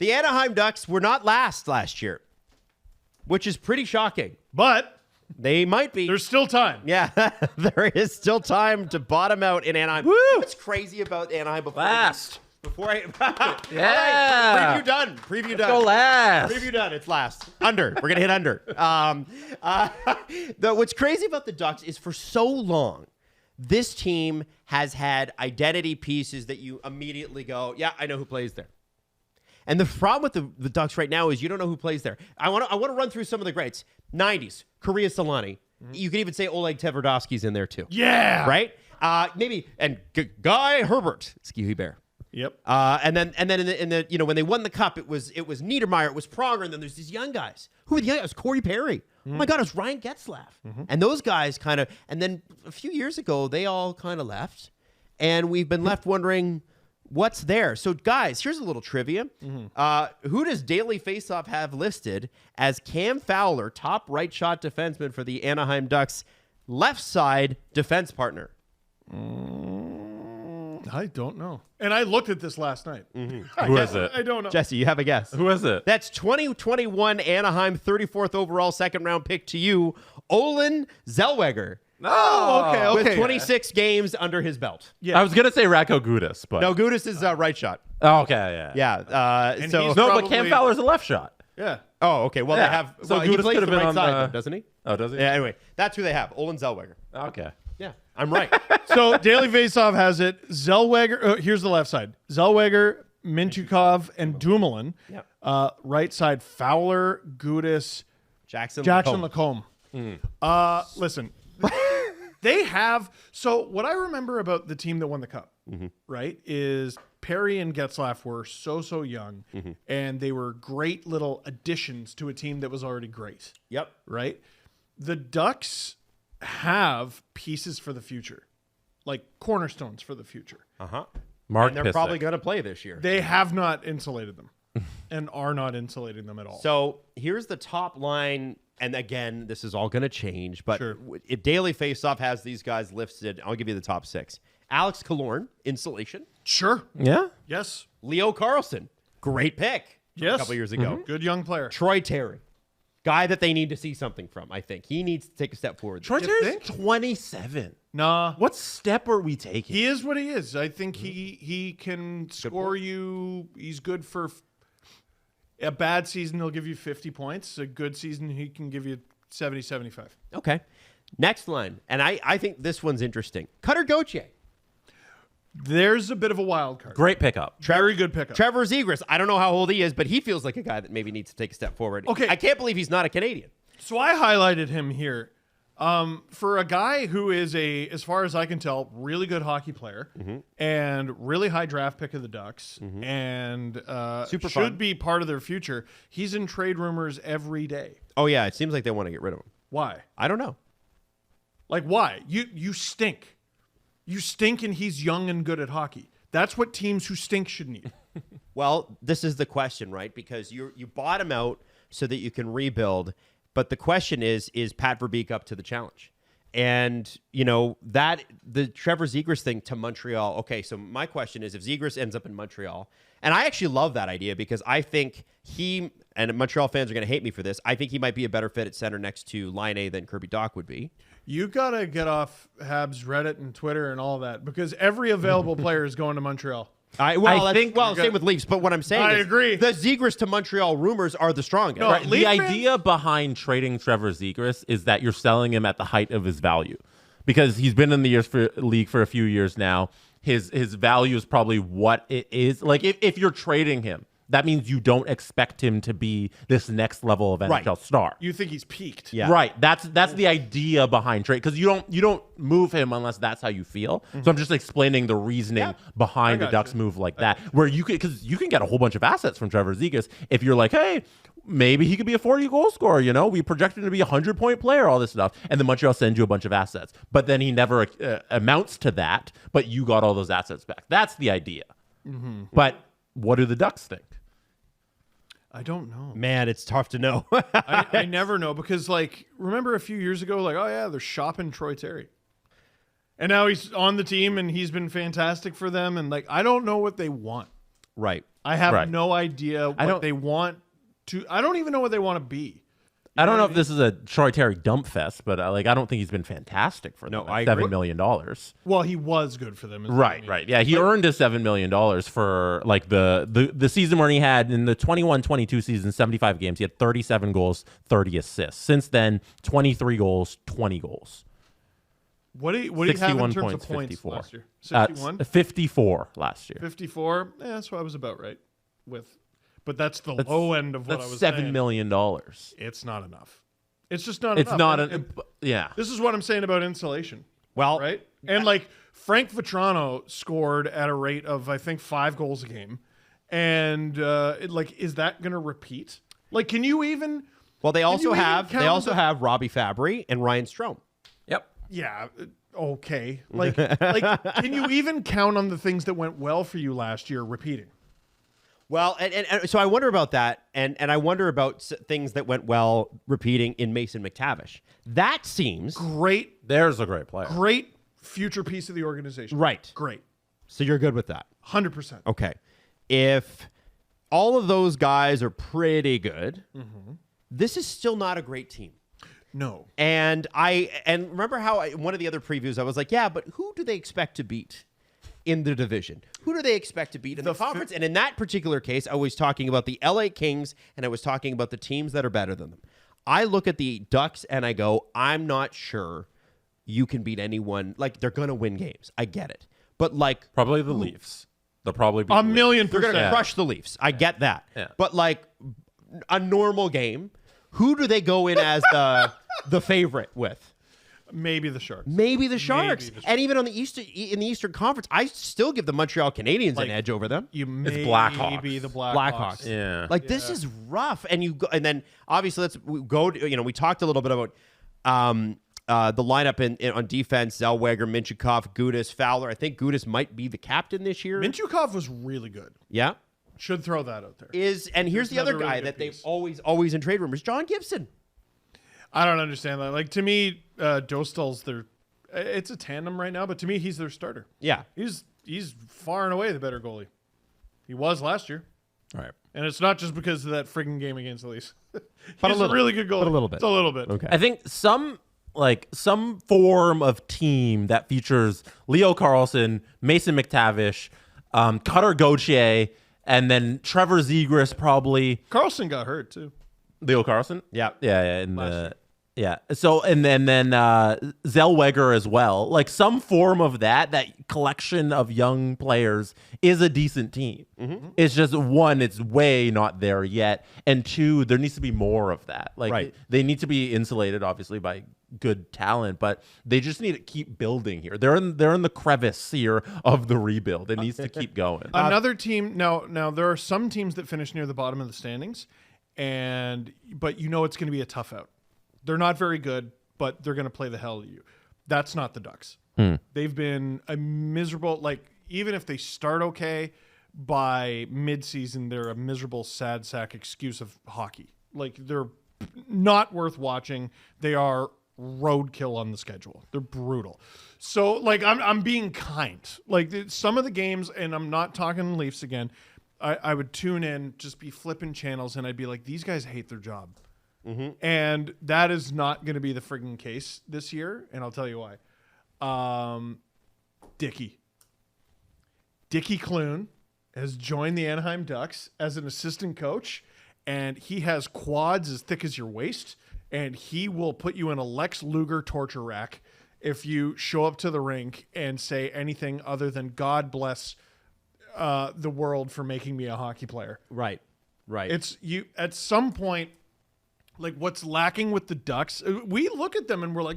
The Anaheim Ducks were not last year, which is pretty shocking. But they might be. There's still time. Yeah, there is still time to bottom out in Anaheim. Woo! What's crazy about Anaheim before I yeah. Preview done. Preview Let's done. Go last. Preview done. It's last. Under. We're gonna hit under. What's crazy about the Ducks is for so long, this team has had identity pieces that you immediately go, yeah, I know who plays there. And the problem with the Ducks right now is you don't know who plays there. I want to run through some of the greats. 90s, Korea Solani. You could even say Oleg Tverdovsky's in there too. Yeah. Right? Maybe and Guy Herbert, Ski Bear. Yep. And then in the when they won the cup, it was Niedermeyer, it was Pronger, and then there's these young guys. Who were the young guys? It was Corey Perry. Oh my God, it was Ryan Getzlaf. And those guys kind of, and then a few years ago, they all kind of left, and we've been left wondering what's there. So guys, here's a little trivia. Who does Daily Faceoff have listed as Cam Fowler, top right shot defenseman for the Anaheim Ducks, left side defense partner? I don't know. And I looked at this last night. Who is it? I don't know. Jesse, you have a guess. Who is it? That's 2021 Anaheim 34th overall second round pick to you, Olin Zellweger. Oh, okay. With 26 games under his belt. I was gonna say Ratko Gudas, but No, Gudis is right shot. Oh, okay, yeah. Yeah. And So he's No, probably- but Cam Fowler's a left shot. Yeah. Oh, okay. Well, Yeah. they have. So Well, he Gudis plays could the have been right on side, the- though, doesn't he? Oh, does he? Yeah. Anyway, that's who they have. Olin Zellweger. Okay. Yeah, I'm right. So Daily Faceoff has it. Zellweger. Here's the left side. Zellweger, Mintyukov, and Dumoulin. Yep. Right side, Fowler, Gudis, Jackson Lacombe. Listen, they have. So what I remember about the team that won the cup, right, is Perry and Getzlaf were so young, and they were great little additions to a team that was already great. Yep. Right. The Ducks have pieces for the future, like cornerstones for the future. Mark And they're Pysyk. probably going to play this year. They have not insulated them and are not insulating them at all. So here's the top line. And again, this is all going to change. But Sure. if Daily Faceoff has these guys listed, I'll give you the top 6. Alex Killorn, insulation. Sure. Yeah. Yes. Leo Carlson, great pick Yes. a couple years ago. Good young player. Troy Terry, guy that they need to see something from, I think. He needs to take a step forward. Troy You Terry's think? 27. Nah. What step are we taking? He is what he is. I think he can score you. He's good for a bad season. He'll give you 50 points. A good season, he can give you 70, 75. Okay. Next line. And I think this one's interesting. Cutter Gauthier. There's a bit of a wild card. Great pickup. Very good pickup. Trevor Zegras. I don't know how old he is, but he feels like a guy that maybe needs to take a step forward. Okay. I can't believe he's not a Canadian. So I highlighted him here for a guy who is as far as I can tell, really good hockey player and really high draft pick of the Ducks and Super should fun. be part of their future. He's in trade rumors every day. Oh, yeah. It seems like they want to get rid of him. Why? I don't know. Like why? You stink. You stink, and he's young and good at hockey. That's what teams who stink should need. Well, this is the question, right? Because you bottom out so that you can rebuild. But the question is Pat Verbeek up to the challenge? And, that the Trevor Zegras thing to Montreal. Okay, so my question is if Zegras ends up in Montreal, and I actually love that idea because I think and Montreal fans are going to hate me for this, I think he might be a better fit at center next to Line A than Kirby Dach would be. You got to get off Habs Reddit and Twitter and all that because every available player is going to Montreal. Same with Leafs, but what I'm saying I is agree. the Zegras to Montreal rumors are the strongest. No, Right. Leaf The fans- idea behind trading Trevor Zegras is that you're selling him at the height of his value because he's been in the league for a few years now. His value is probably what it is. Like if you're trading him, that means you don't expect him to be this next level of NHL star. You think he's peaked. Yeah. Right. That's the idea behind trade because you don't move him unless that's how you feel. So I'm just explaining the reasoning behind I the got Ducks you. move like that, where you can get a whole bunch of assets from Trevor Zegras if you're like, hey, maybe he could be a 40 goal scorer. We project him to be a 100-point player, all this stuff, and then Montreal sends you a bunch of assets, but then he never amounts to that. But you got all those assets back. That's the idea. But what do the Ducks think? I don't know. Man, it's tough to know. I never know because, remember a few years ago, oh, yeah, they're shopping Troy Terry. And now he's on the team and he's been fantastic for them. And, I don't know what they want. Right. I have Right. no idea what they want to. I don't even know what they want to be. I don't know if this is a Troy Terry dump fest, but I don't think he's been fantastic for them. I $7 agree. million. Well, he was good for them. is what I Right, mean. right. Yeah, he earned his $7 million for like the season where he had in the 21-22 season, 75 games. He had 37 goals, 30 assists. Since then, 23 goals, 20 goals. What do you have in 61 terms points, of points 54. last year? 61? 54 last year. 54? Yeah, that's what I was about right with. But that's the low end of what I was $7 saying. million. It's not enough. It's just not It's enough. not And yeah. this is what I'm saying about insulation. Well, Right? And like Frank Vetrano scored at a rate of I think 5 goals a game. And is that going to repeat? Like can you even Well, they also you even have count the- have Robbie Fabry and Ryan Strome. Yep. yeah, okay. Like can you even count on the things that went well for you last year repeating? Well, and so I wonder about that, and I wonder about things that went well repeating in Mason McTavish. That seems Great There's a great player. great future piece of the organization. right. Great. So you're good with that. 100%. Okay. If all of those guys are pretty good, this is still not a great team. No. And remember how one of the other previews I was like, yeah, but who do they expect to beat in the division? Who do they expect to beat in the conference? And in that particular case, I was talking about the LA Kings and I was talking about the teams that are better than them. I look at the Ducks and I go, I'm not sure you can beat anyone. Like they're going to win games. I get it. But like Probably the Leafs. They'll probably be A the Leafs. million they're going to percent. crush the Leafs. I get that. Yeah. But like a normal game, who do they go in as the favorite with? Maybe the Sharks. Maybe the Sharks. the Sharks. And even on the Eastern Conference, I still give the Montreal Canadiens an edge over them. You may Blackhawks. be the Blackhawks. Yeah. Like this is rough. And then obviously we go to, we talked a little bit about the lineup on defense: Zellweger, Minchikov, Gudas, Fowler. I think Gudas might be the captain this year. Minchukov was really good. Yeah. Should throw that out there. And here's the other another really guy good that they've piece. always in trade rumors, John Gibson. I don't understand that. Like to me, Dostal's it's a tandem right now, but to me, he's their starter. Yeah. He's far and away the better goalie. He was last year. All right. And it's not just because of that friggin' game against the Leafs. But He's a little. a really good goalie. But a little bit. It's a little bit. Okay. I think some form of team that features Leo Carlson, Mason McTavish, Cutter Gauthier, and then Trevor Zegras probably. Carlson got hurt too. Leo Carlson? Yeah. Yeah. So and then Zellweger as well. Like some form of that collection of young players is a decent team. Mm-hmm. It's just one, it's way not there yet, and two, there needs to be more of that. Like Right. they need to be insulated, obviously, by good talent, but they just need to keep building here. They're in the crevice here of the rebuild. It needs to keep going. Another team now there are some teams that finish near the bottom of the standings, but it's going to be a tough out. They're not very good, but they're going to play the hell out of you. That's not the Ducks. They've been a miserable, even if they start okay, by midseason, they're a miserable, sad sack excuse of hockey. Like, they're not worth watching. They are roadkill on the schedule. They're brutal. So, I'm being kind. Some of the games, and I'm not talking Leafs again, I would tune in, just be flipping channels, and I'd be like, these guys hate their job. Mm-hmm. And that is not going to be the friggin' case this year, and I'll tell you why. Dickie Clune has joined the Anaheim Ducks as an assistant coach, and he has quads as thick as your waist, and he will put you in a Lex Luger torture rack if you show up to the rink and say anything other than "God bless the world for making me a hockey player." Right. It's you at some point. Like what's lacking with the Ducks, we look at them and we're like,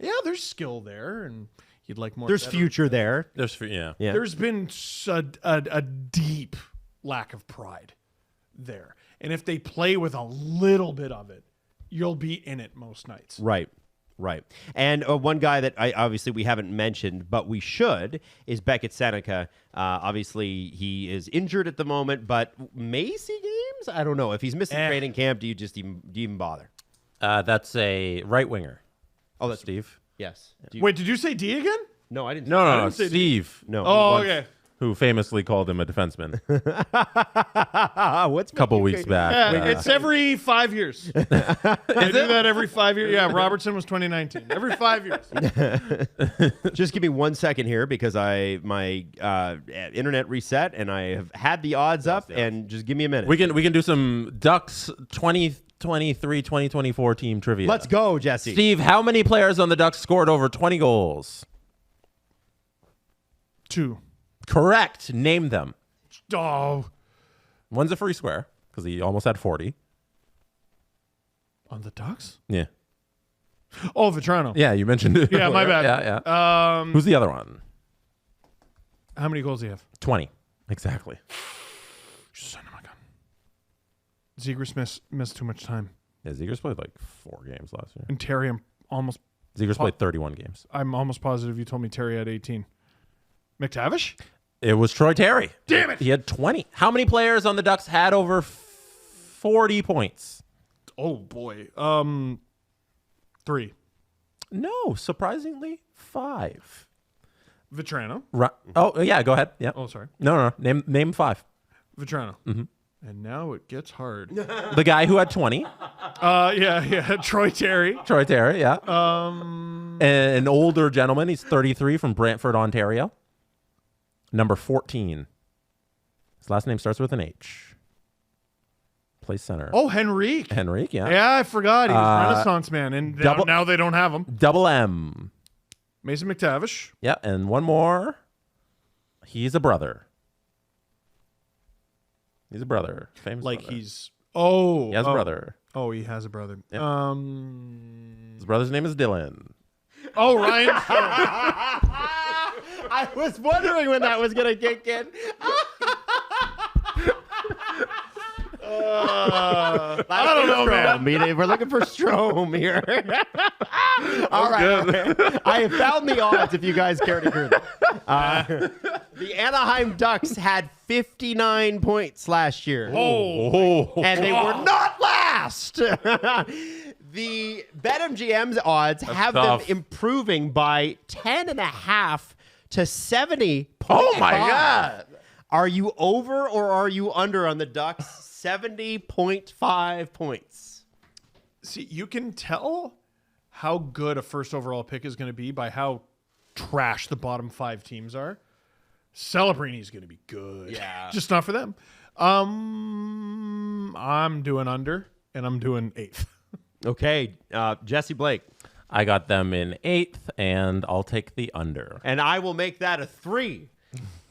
yeah, there's skill there, and you'd like more. There's future there. Yeah. There's been a deep lack of pride there, and if they play with a little bit of it, you'll be in it most nights. Right. And one guy that we haven't mentioned, but we should, is Beckett Seneca. Obviously, he is injured at the moment, but may see games? I don't know. If he's missing training camp, do you even bother? That's a right winger. Oh, that's Steve. Yes. Wait, did you say D again? No, I didn't. No, didn't say Steve. No. Oh, okay. who famously called him a defenseman What's a couple weeks back. Yeah, it's every 5 years. I do that every 5 years. Yeah, Robertson was 2019. Every 5 years. Just give me 1 second here because my internet reset and I have had the odds up, and just give me a minute. We can do some Ducks 2023-2024 team trivia. Let's go, Jesse. Steve, how many players on the Ducks scored over 20 goals? 2. Correct. Name them. Oh, One's a free square because he almost had 40. on the Ducks? Yeah. Oh, Vetrano. Yeah, you mentioned it. Yeah, my earlier. bad. Yeah. Who's the other one? How many goals do you have? 20. Exactly. Son of a gun. Zegers missed too much time. Yeah, Zegers played like 4 games last year. And Terry, Zegers played 31 games. I'm almost positive you told me Terry had 18. McTavish? It was Troy Terry. Damn it! He had 20. How many players on the Ducks had over 40 points? Oh, boy. 3. No, surprisingly, 5. Vetrano. Oh, yeah, go ahead. Yeah. Oh, sorry. No. Name 5. Vetrano. And now it gets hard. The guy who had 20. Yeah. Troy Terry. Troy Terry, yeah. An older gentleman. He's 33 from Brantford, Ontario. Number 14. His last name starts with an H. Plays center. Oh, Henrique. Henrique, yeah. Yeah, I forgot. He was Renaissance man. And now they don't have him. Double M. Mason McTavish. Yeah, and one more. He's a brother. He's a brother. Famous Like brother. he has a brother. Oh, he has a brother. Yep. His brother's name is Dylan. Oh, Ryan. I was wondering when that was going to kick in. I don't know, man. We're looking for Strome here. All right. I have found the odds if you guys care to hear them. The Anaheim Ducks had 59 points last year. Oh. And they were not last. The BetMGM's odds have tough. them improving by 10.5 to 70. Oh, my God. Are you over or are you under on the Ducks? 70.5 points. See, you can tell how good a first overall pick is going to be by how trash the bottom 5 teams are. Celebrini's going to be good. Yeah. Just not for them. I'm doing under, and I'm doing 8th. Okay, Jesse Blake. I got them in 8th, and I'll take the under. And I will make that a 3.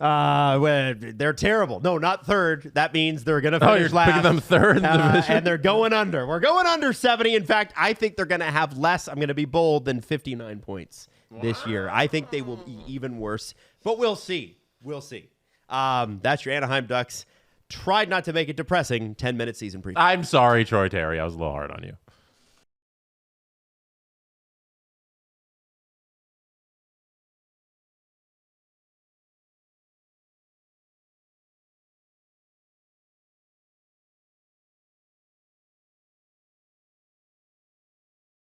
Well, they're terrible. No, not 3rd. That means they're going to finish you're last. picking them 3rd in the division? And they're going under. We're going under 70. In fact, I think they're going to have less. I'm going to be bold than 59 points this year. I think they will be even worse. But we'll see. We'll see. That's your Anaheim Ducks. Tried not to make it depressing. 10-minute season preview. I'm sorry, Troy Terry. I was a little hard on you.